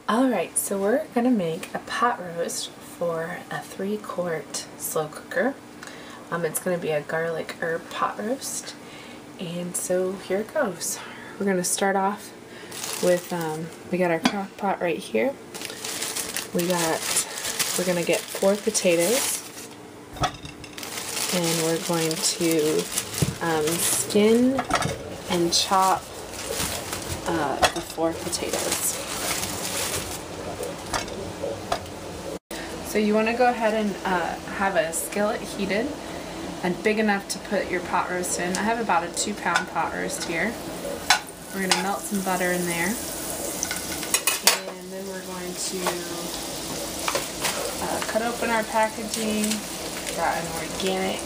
Alright, so we're going to make a pot roast for a 3-quart slow cooker. It's going to be a garlic herb pot roast. And so here it goes. We're going to start off with, we got our crock pot right here. We're going to get 4 potatoes. And we're going to skin and chop the 4 potatoes. So you want to go ahead and have a skillet heated and big enough to put your pot roast in. I have about a 2-pound pot roast here. We're going to melt some butter in there. And then we're going to cut open our packaging. Got an organic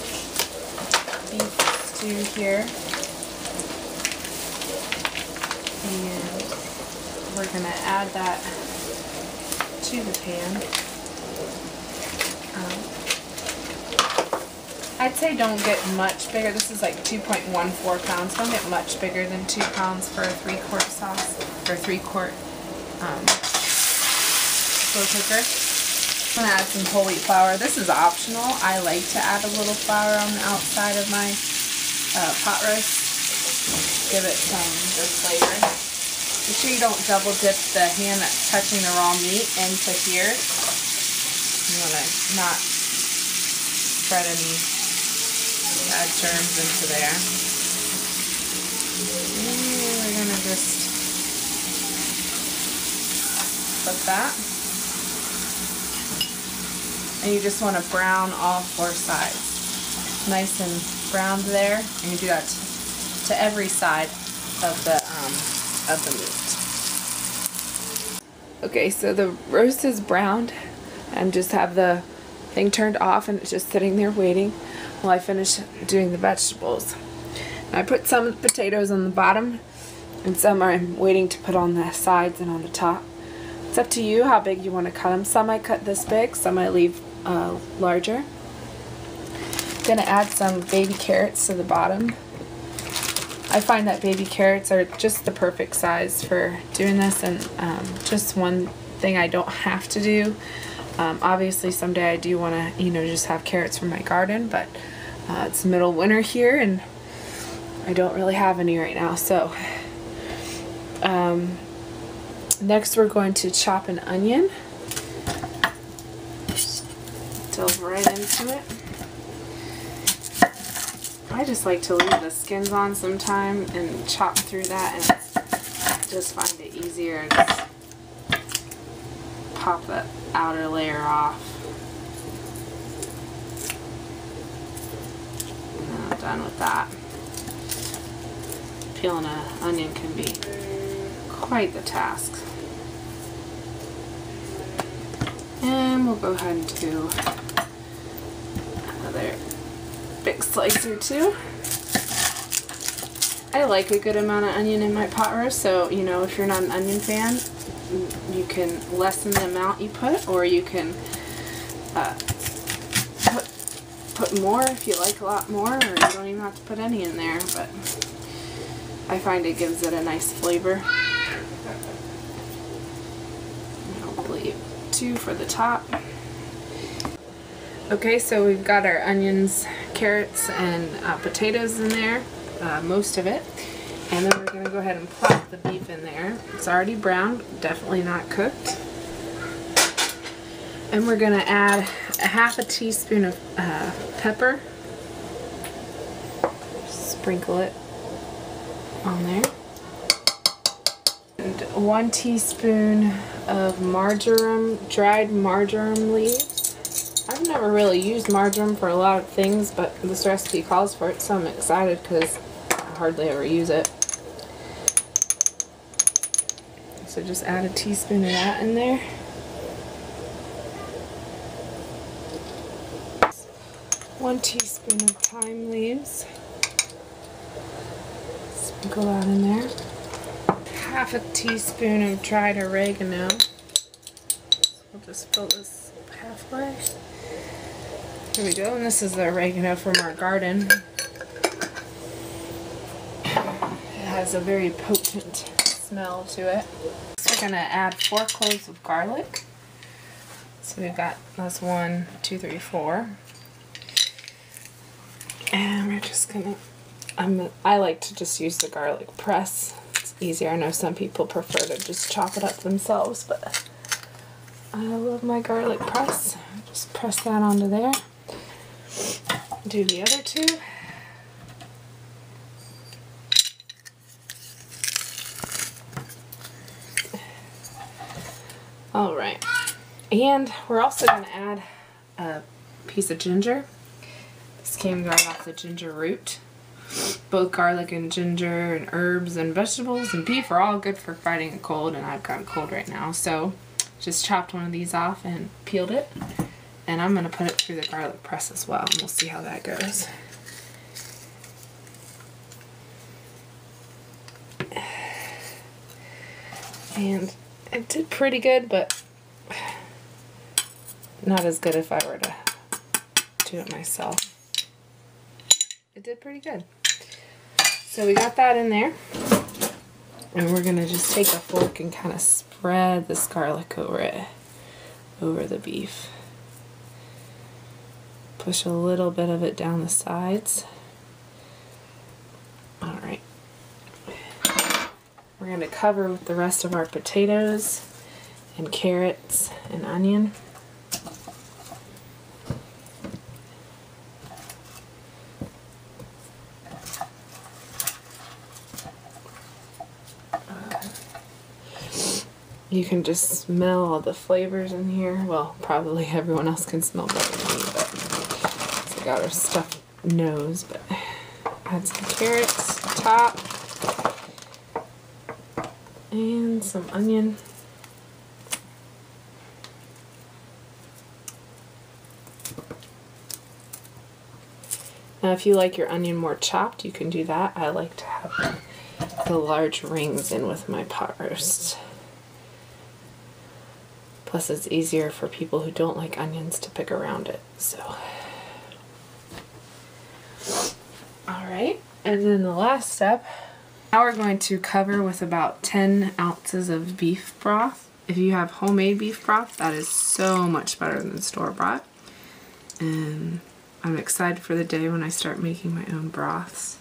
beef stew here. And we're going to add that to the pan. I'd say don't get much bigger. This is like 2.14 pounds. Don't get much bigger than 2 pounds for a 3-quart sauce or 3-quart slow cooker. I'm going to add some whole wheat flour. This is optional. I like to add a little flour on the outside of my pot roast. Give it some good flavor. Make sure you don't double dip the hand that's touching the raw meat into here. You want to not spread any bad germs into there. And we're going to just put that. And you just want to brown all 4 sides. Nice and browned there. And you do that to every side of the meat. Okay, so the roast is browned. And just have the thing turned off, and it's just sitting there waiting while I finish doing the vegetables. And I put some potatoes on the bottom, and some I'm waiting to put on the sides and on the top. It's up to you how big you want to cut them. Some I cut this big, some I leave larger. I'm going to add some baby carrots to the bottom. I find that baby carrots are just the perfect size for doing this, and just one thing I don't have to do. Obviously someday I do want to, just have carrots from my garden, but it's the middle of winter here and I don't really have any right now. So next we're going to chop an onion. Delve right into it. I just like to leave the skins on sometime and chop through that, and just find it easier to pop that outer layer off. And I'm done with that. Peeling an onion can be quite the task. And we'll go ahead and do another big slice or 2. I like a good amount of onion in my pot roast, so if you're not an onion fan, you can lessen the amount you put, or you can put more if you like a lot more, or you don't even have to put any in there, but I find it gives it a nice flavor. I'll leave 2 for the top. Okay, so we've got our onions, carrots, and potatoes in there, most of it. And then we're going to go ahead and plop the beef in there. It's already browned, definitely not cooked. And we're going to add a ½ teaspoon of pepper. Sprinkle it on there. And 1 teaspoon of marjoram, dried marjoram leaves. I've never really used marjoram for a lot of things, but this recipe calls for it, so I'm excited because I hardly ever use it. So just add a teaspoon of that in there. One teaspoon of thyme leaves. Sprinkle that in there. ½ teaspoon of dried oregano. We'll just fill this halfway. Here we go, and this is the oregano from our garden. It has a very potent smell to it. So we're gonna add 4 cloves of garlic. So we've got, that's 1, 2, 3, 4. And we're just gonna, I like to just use the garlic press. It's easier. I know some people prefer to just chop it up themselves, but I love my garlic press. Just press that onto there. Do the other 2. Alright, and we're also going to add a piece of ginger. This came right off the ginger root. Both garlic and ginger and herbs and vegetables and beef are all good for fighting a cold, and I've got a cold right now. So just chopped one of these off and peeled it, and I'm going to put it through the garlic press as well, and we'll see how that goes. And it did pretty good, but not as good if I were to do it myself. It did pretty good. So we got that in there, and we're gonna just take a fork and kind of spread this garlic over it, over the beef. Push a little bit of it down the sides. Alright. We're going to cover with the rest of our potatoes and carrots and onion. You can just smell all the flavors in here. Well, probably everyone else can smell better than me, but I got our stuffed nose. But add some carrots on top. And some onion. Now if you like your onion more chopped, you can do that. I like to have the large rings in with my pot roast. Plus it's easier for people who don't like onions to pick around it. So, alright, and then the last step. Now we're going to cover with about 10 ounces of beef broth. If you have homemade beef broth, that is so much better than store-bought. And I'm excited for the day when I start making my own broths.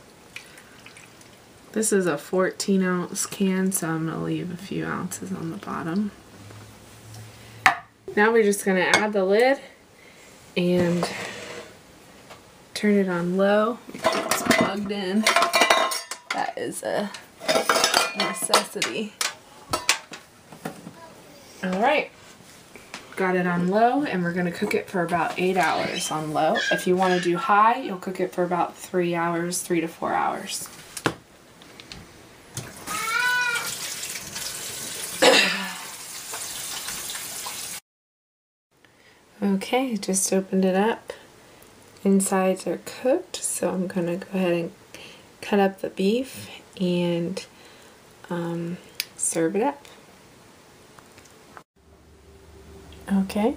This is a 14-ounce can, so I'm going to leave a few ounces on the bottom. Now we're just going to add the lid and turn it on low. Make sure it's plugged in. That is a necessity. Alright, got it on low, and we're going to cook it for about 8 hours on low. If you want to do high, you'll cook it for about 3 hours, 3 to 4 hours. Okay, just opened it up. Insides are cooked, so I'm going to go ahead and cut up the beef and serve it up. Okay,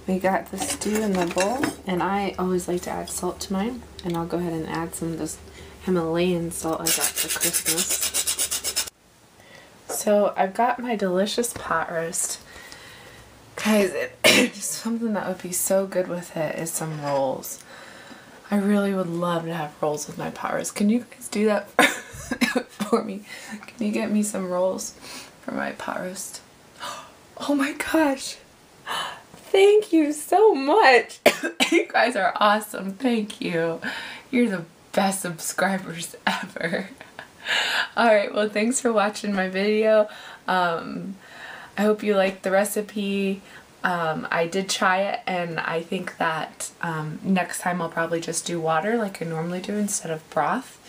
we got the stew in the bowl, and I always like to add salt to mine, and I'll go ahead and add some of this Himalayan salt I got for Christmas. So I've got my delicious pot roast. Guys, just something that would be so good with it is some rolls. I really would love to have rolls with my pot roast. Can you guys do that for me? Can you get me some rolls for my pot roast? Oh my gosh! Thank you so much! You guys are awesome. Thank you. You're the best subscribers ever. Alright, well thanks for watching my video. I hope you liked the recipe. I did try it, and I think that next time I'll probably just do water like I normally do instead of broth.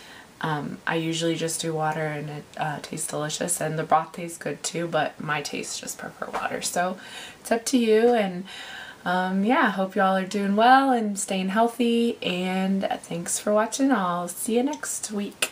I usually just do water, and it tastes delicious, and the broth tastes good too, but my taste just prefer water. So it's up to you, and yeah, hope y'all are doing well and staying healthy, and thanks for watching. I'll see you next week.